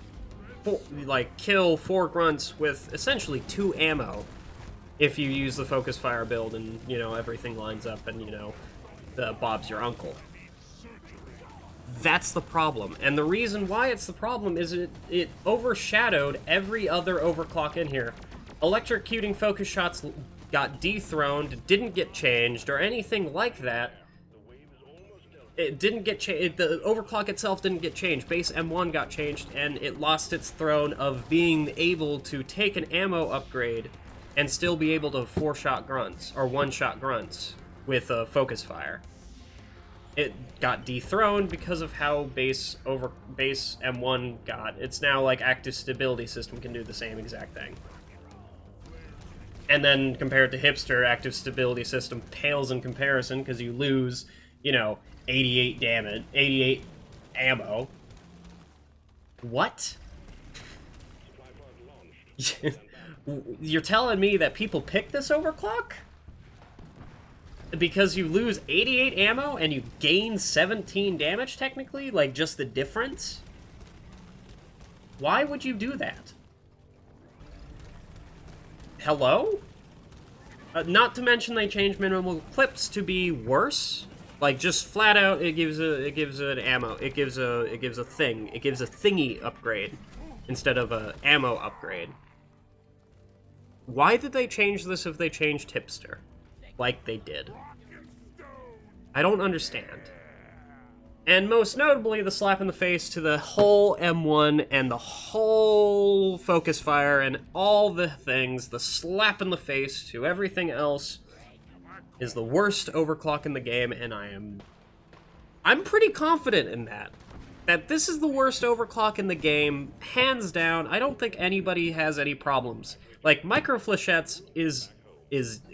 Speaker 1: kill 4 grunts with essentially 2 ammo if you use the focus fire build and, you know, everything lines up and, you know, the Bob's your uncle. That's the problem. And the reason why it's the problem is it overshadowed every other overclock in here. Electrocuting focus shots got dethroned, didn't get changed, or anything like that. It didn't get changed. The overclock itself didn't get changed. Base M1 got changed, and it lost its throne of being able to take an ammo upgrade and still be able to 4-shot grunts, or 1-shot grunts, with a focus fire. It got dethroned because of how base M1 got. It's now like active stability system can do the same exact thing. And then compared to Hipster, active stability system pales in comparison because you lose, you know, 88 damage, 88 ammo. What? You're telling me that people pick this overclock? Because you lose 88 ammo and you gain 17 damage, technically? Like, just the difference? Why would you do that? Hello? Not to mention they changed minimal clips to be worse. Like, just flat out, it gives an ammo. It gives a thingy upgrade instead of a ammo upgrade. Why did they change this if they changed Hipster? Like they did. I don't understand. And most notably, the slap in the face to the whole M1 and the whole focus fire and all the things, the slap in the face to everything else is the worst overclock in the game, and I'm pretty confident in that. That this is the worst overclock in the game, hands down. I don't think anybody has any problems. Like, Micro Flechettes is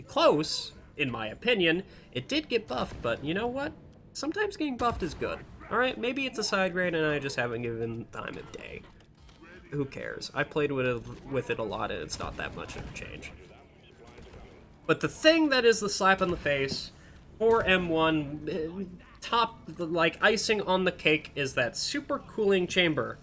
Speaker 1: close, in my opinion. It did get buffed, but you know what? Sometimes getting buffed is good. Alright, maybe it's a side grade and I just haven't given time of day. Who cares? I played with it a lot and it's not that much of a change. But the thing that is the slap in the face for M1, top, like, icing on the cake is that super cooling chamber.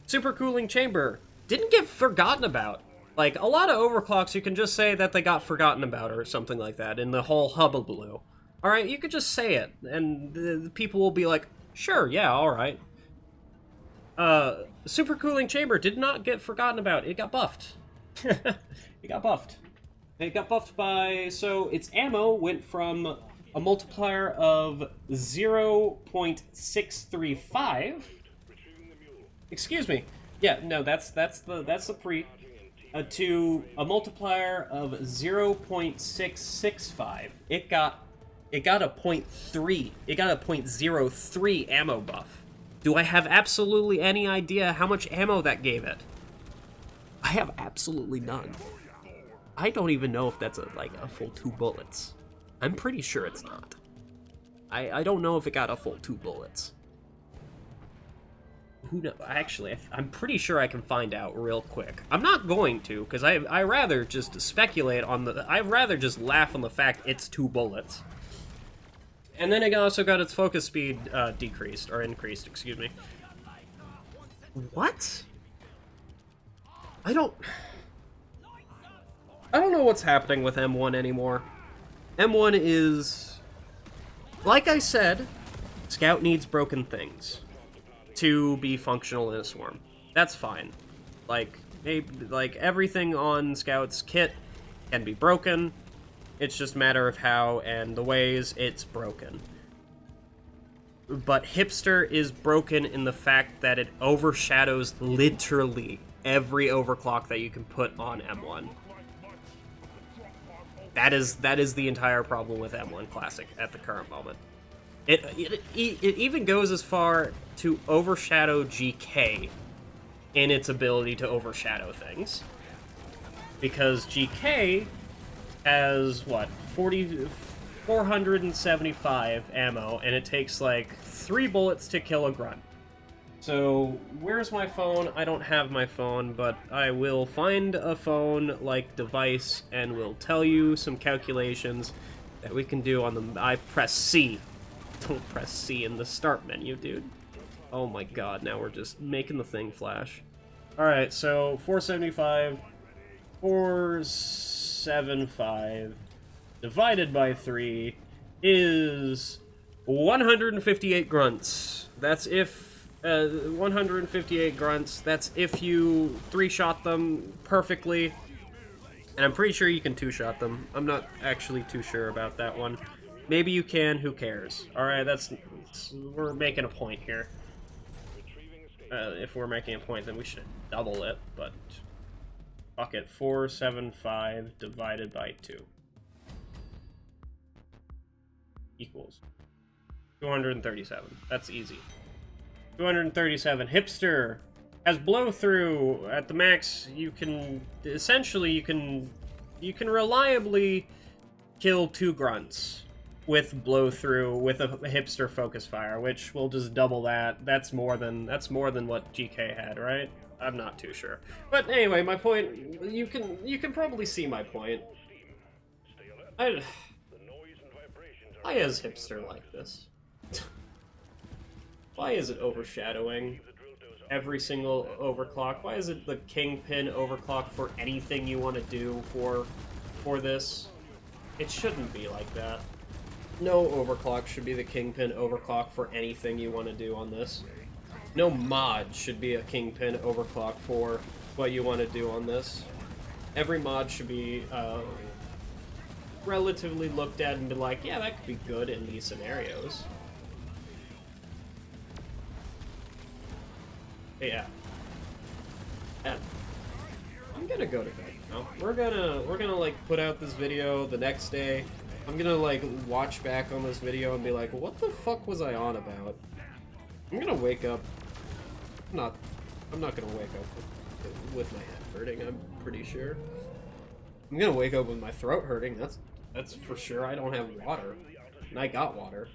Speaker 1: Super cooling chamber didn't get forgotten about. Like, a lot of overclocks, you can just say that they got forgotten about or something like that in the whole hubbubaloo. Alright, you could just say it, and the people will be like, sure, yeah, alright. Super Cooling Chamber did not get forgotten about. It got buffed. It got buffed. It got buffed by... So, its ammo went from a multiplier of 0.635... Excuse me. Yeah, no, that's the pre... to a multiplier of 0.665. It got a 0.3. It got a 0.03 ammo buff. Do I have absolutely any idea how much ammo that gave it? I have absolutely none. I don't even know if that's a full 2 bullets. I'm pretty sure it's not. I don't know if it got a full 2 bullets. Who knows? Actually, I'm pretty sure I can find out real quick. I'm not going to, because I rather just speculate on the... I'd rather just laugh on the fact it's 2 bullets. And then it also got its focus speed decreased, or increased, excuse me. What? I don't... I don't know what's happening with M1 anymore. M1 is... Like I said, Scout needs broken things to be functional in a swarm. That's fine. Like, maybe, like everything on Scout's kit can be broken. It's just a matter of how and the ways it's broken. But Hipster is broken in the fact that it overshadows literally every overclock that you can put on M1. That is the entire problem with M1 Classic at the current moment. It even goes as far to overshadow GK in its ability to overshadow things. Because GK has, what, 475 ammo, and it takes like 3 bullets to kill a grunt. So, where's my phone? I don't have my phone, but I will find a phone-like device and will tell you some calculations that we can do on the... I press C. Don't press C in the start menu, dude. Oh my god, now we're just making the thing flash. Alright, so 475 divided by 3 is 158 grunts. That's if... 158 grunts. That's if you 3-shot them perfectly. And I'm pretty sure you can 2-shot them. I'm not actually too sure about that one. Maybe you can, who cares? Alright, we're making a point here. If we're making a point, then we should double it, but... Fuck it, 475 divided by 2. Equals 237. That's easy. 237. Hipster has blow through at the max. You can reliably kill 2 grunts with blow through with a hipster focus fire, which will just double that. That's more than what GK had, right? I'm not too sure. But anyway, my point, you can probably see my point. Why is hipster like this? Why is it overshadowing every single overclock? Why is it the kingpin overclock for anything you want to do for this? It shouldn't be like that. No overclock should be the kingpin overclock for anything you want to do on this. No mod should be a kingpin overclock for what you want to do on this. Every mod should be relatively looked at and be like, yeah, that could be good in these scenarios. Yeah. And I'm gonna go to bed now. We're gonna like put out this video the next day. I'm gonna like watch back on this video and be like, what the fuck was I on about? I'm gonna wake up. I'm not gonna wake up with my head hurting, I'm pretty sure. I'm gonna wake up with my throat hurting, that's for sure. I don't have water. And I got water.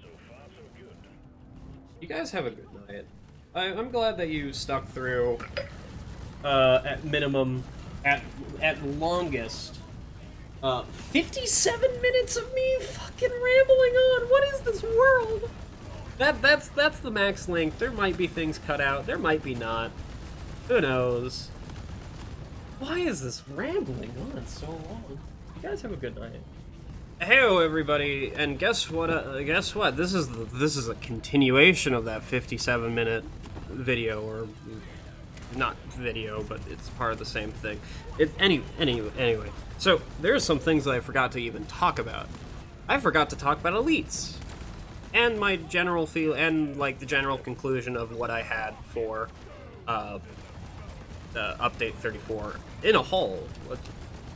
Speaker 1: You guys have a good night. I'm glad that you stuck through, at minimum, at longest, 57 minutes of me fucking rambling on. What is this world? That's the max length. There might be things cut out. There might be not. Who knows? Why is this rambling on so long? You guys have a good night. Heyo, everybody, and guess what? This is a continuation of that 57-minute video, or not video, but it's part of the same thing. Anyway, so there's some things that I forgot to even talk about. I forgot to talk about elites, and my general feel, and like the general conclusion of what I had for update 34 in a whole.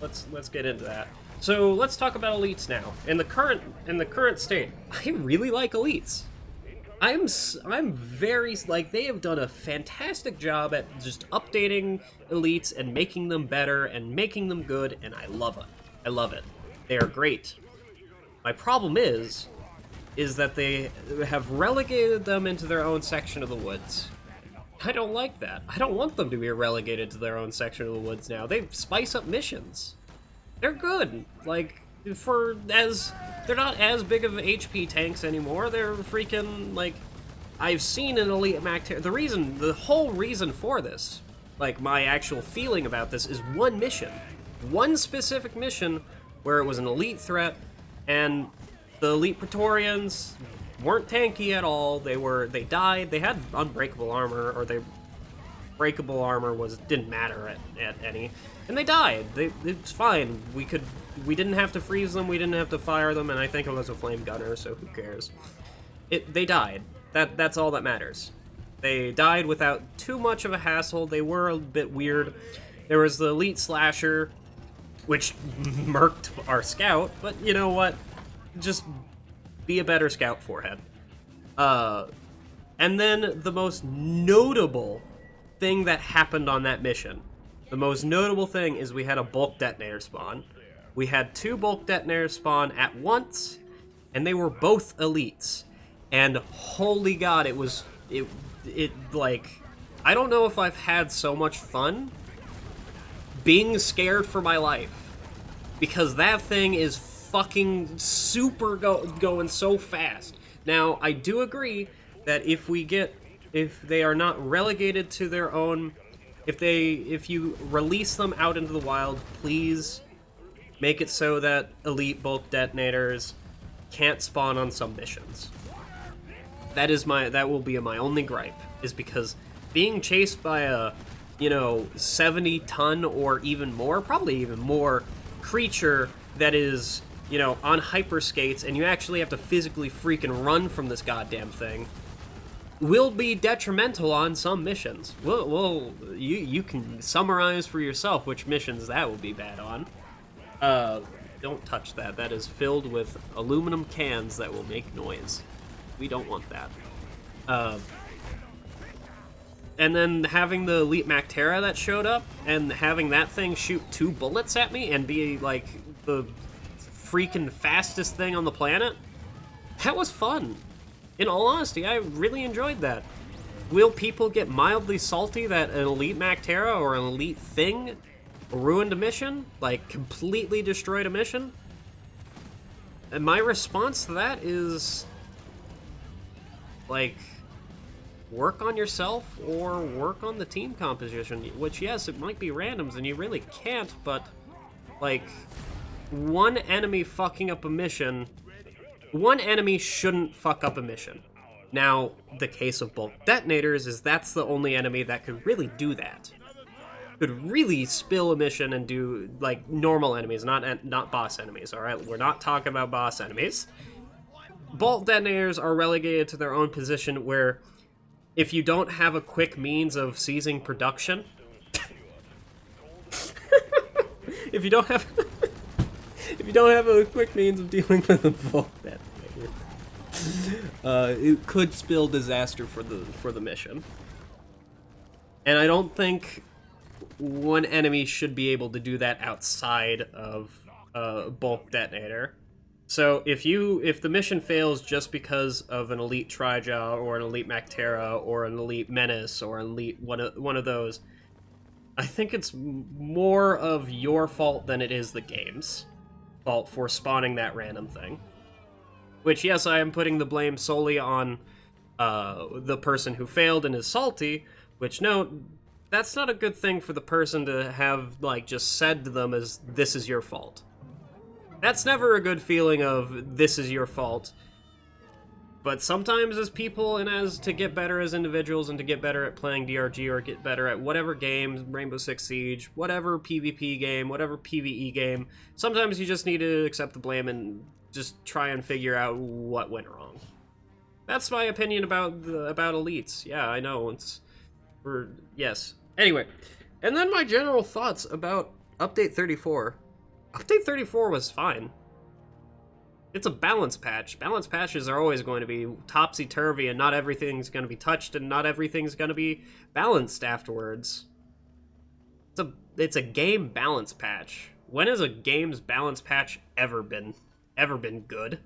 Speaker 1: Let's get into that. So let's talk about elites now. In the current state, I really like elites. I'm very, like, they have done a fantastic job at just updating elites and making them better and making them good, and I love it. I love it. They are great. My problem is that they have relegated them into their own section of the woods. I don't like that. I don't want them to be relegated to their own section of the woods now. They spice up missions. They're good. Like, they're not as big of HP tanks anymore. They're freaking, like, I've seen an elite Mac the whole reason for this, like, my actual feeling about this is one mission. one specific mission where it was an elite threat, and the elite Praetorians weren't tanky at all. They died. They had unbreakable armor, or breakable armor didn't matter at any, and they died. It's fine. We didn't have to freeze them. We didn't have to fire them, and I think it was a flame gunner, so who cares? They died. That's all that matters. They died without too much of a hassle. They were a bit weird. There was the elite slasher, which murked our scout, but you know what? Just be a better scout, forehead. And then the most notable thing that happened on that mission, the most notable thing is we had a bulk detonator spawn. We had 2 bulk detonators spawn at once, and they were both elites. And holy god, it like, I don't know if I've had so much fun being scared for my life, because that thing is fucking super going so fast. Now, I do agree that if they are not relegated to their own, if you release them out into the wild, please make it so that elite bulk detonators can't spawn on some missions. That will be my only gripe, is because being chased by a, 70-ton or even more, probably even more, creature that is, on hyper skates, and you actually have to physically freaking run from this goddamn thing, will be detrimental on some missions. Well, you can summarize for yourself which missions that will be bad on. Don't touch that. That is filled with aluminum cans that will make noise. We don't want that. And then having the Elite Mactera that showed up, and having that thing shoot 2 bullets at me and be, like, the freaking fastest thing on the planet, that was fun. In all honesty, I really enjoyed that. Will people get mildly salty that an Elite Mactera or an Elite thing ruined a mission? Like, completely destroyed a mission? And my response to that is, like, work on yourself or work on the team composition, which, yes, it might be randoms and you really can't, but, like, one enemy fucking up a mission, one enemy shouldn't fuck up a mission. Now, the case of bulk detonators is that's the only enemy that could really do that. Could really spill a mission and do, like, normal enemies, not boss enemies, alright? We're not talking about boss enemies. Bulk detonators are relegated to their own position where if you don't have a quick means of seizing production, if you don't have a quick means of dealing with a bulk detonator, it could spill disaster for the mission. And I don't think one enemy should be able to do that outside of a bulk detonator. So if the mission fails just because of an elite Trija or an elite Mactera or an elite Menace or an elite one of those, I think it's more of your fault than it is the game's fault for spawning that random thing. Which, yes, I am putting the blame solely on the person who failed and is salty, which, no, that's not a good thing for the person to have, like, just said to them as, this is your fault. That's never a good feeling of, this is your fault. But sometimes as people and as to get better as individuals and to get better at playing DRG or get better at whatever game, Rainbow Six Siege, whatever PvP game, whatever PvE game, sometimes you just need to accept the blame and just try and figure out what went wrong. That's my opinion about elites. Yeah, I know, yes. Anyway, and then my general thoughts about Update 34. Update 34 was fine. It's a balance patch. Balance patches are always going to be topsy-turvy, and not everything's going to be touched, and not everything's going to be balanced afterwards. It's a game balance patch. When has a game's balance patch ever been good?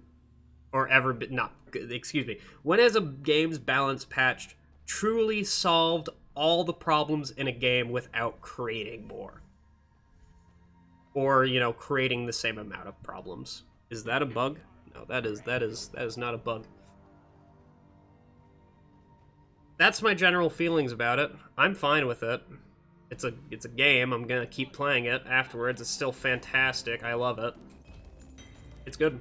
Speaker 1: Or ever been, not good, excuse me. When has a game's balance patch truly solved all the problems in a game without creating more? Or, creating the same amount of problems. Is that a bug? No, that is not a bug. That's my general feelings about it. I'm fine with it. It's a game. I'm gonna keep playing it afterwards. It's still fantastic. I love it. It's good. You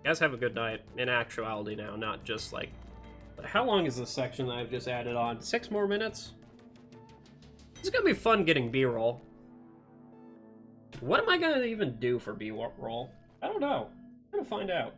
Speaker 1: guys have a good night. In actuality now, not just like... How long is this section that I've just added on? 6 more minutes? It's gonna be fun getting B-roll. What am I gonna even do for B-roll? I don't know. I'm gonna find out.